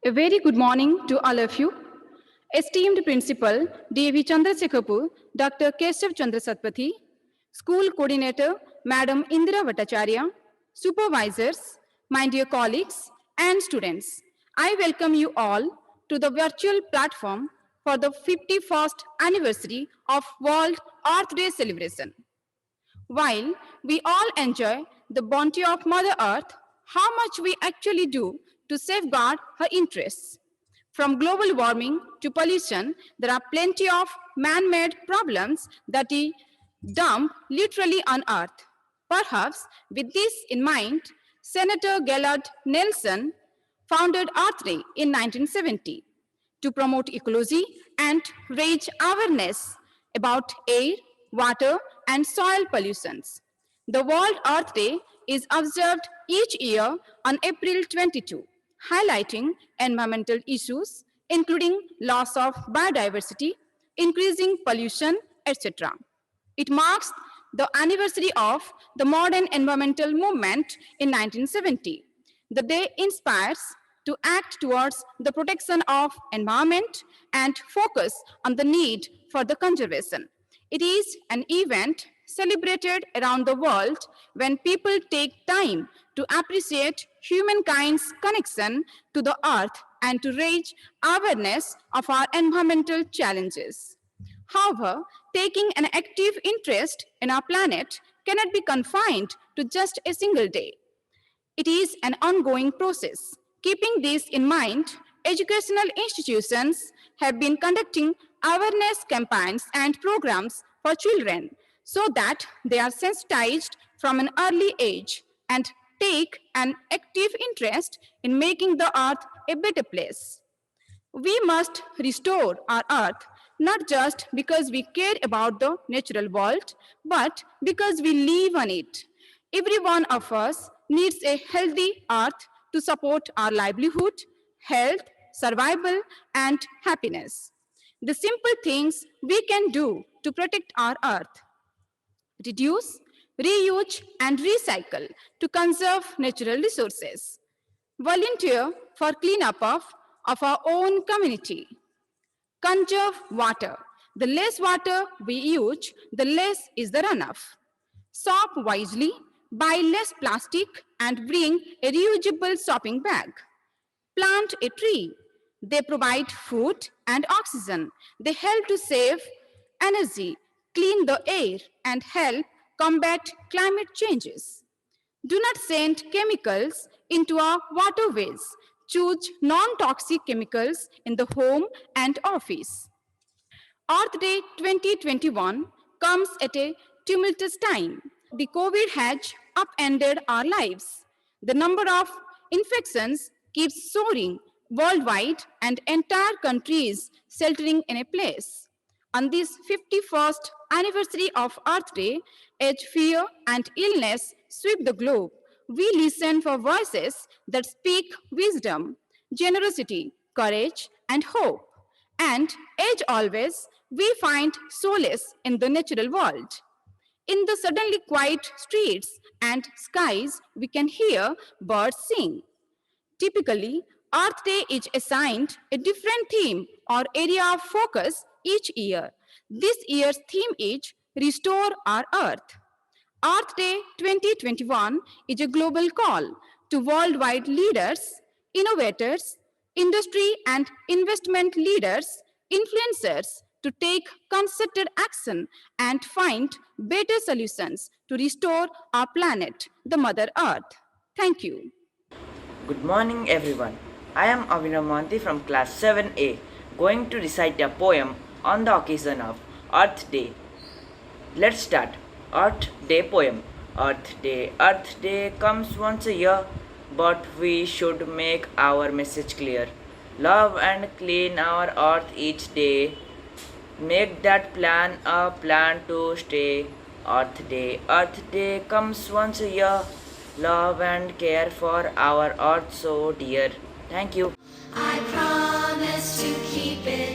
A very good morning to all of you. Esteemed Principal D.V. Chandrasekharpur, Dr. Keshav Chandra Satpathy, School Coordinator Madam Indira Bhattacharya, Supervisors, my dear colleagues and students, I welcome you all to the virtual platform for the 51st anniversary of World Earth Day celebration. While we all enjoy the bounty of Mother Earth, how much we actually do to safeguard her interests. From global warming to pollution, there are plenty of man-made problems that we dump literally on Earth. Perhaps with this in mind, Senator Gellert Nelson founded Earth Day in 1970 to promote ecology and raise awareness about air, water, and soil pollutions. The World Earth Day is observed each year on April 22, highlighting environmental issues, including loss of biodiversity, increasing pollution, etc. It marks the anniversary of the modern environmental movement in 1970. The day inspires to act towards the protection of environment and focus on the need for the conservation. It is an event celebrated around the world when people take time to appreciate humankind's connection to the earth and to raise awareness of our environmental challenges. However, taking an active interest in our planet cannot be confined to just a single day. It is an ongoing process. Keeping this in mind, educational institutions have been conducting awareness campaigns and programs for children so that they are sensitized from an early age and take an active interest in making the earth a better place. We must restore our earth not just because we care about the natural world, but because we live on it. Every one of us needs a healthy earth to support our livelihood, health, survival, and happiness. The simple things we can do to protect our earth: reduce, reuse, and recycle to conserve natural resources. Volunteer for cleanup of our own community. Conserve water. The less water we use, the less is the runoff. Shop wisely, buy less plastic, and bring a reusable shopping bag. Plant a tree. They provide food and oxygen. They help to save energy, clean the air, and help combat climate changes. Do not send chemicals into our waterways. Choose non-toxic chemicals in the home and office. Earth Day 2021 comes at a tumultuous time. The COVID has upended our lives. The number of infections keeps soaring worldwide and entire countries sheltering in a place. On this 51st anniversary of Earth Day, as fear and illness sweep the globe, we listen for voices that speak wisdom, generosity, courage, and hope. And as always, we find solace in the natural world. In the suddenly quiet streets and skies, we can hear birds sing. Typically, Earth Day is assigned a different theme or area of focus each year. This year's theme is Restore Our Earth. Earth Day 2021 is a global call to worldwide leaders, innovators, industry and investment leaders, influencers to take concerted action and find better solutions to restore our planet, the Mother Earth. Thank you. Good morning, everyone. I am Avinav Mohanty from class 7A, going to recite a poem on the occasion of Earth Day. Let's start. Earth Day poem. Earth Day comes once a year, but we should make our message clear. Love and clean our earth each day. Make that plan a plan to stay. Earth Day comes once a year. Love and care for our earth so dear. Thank you. I promise to keep it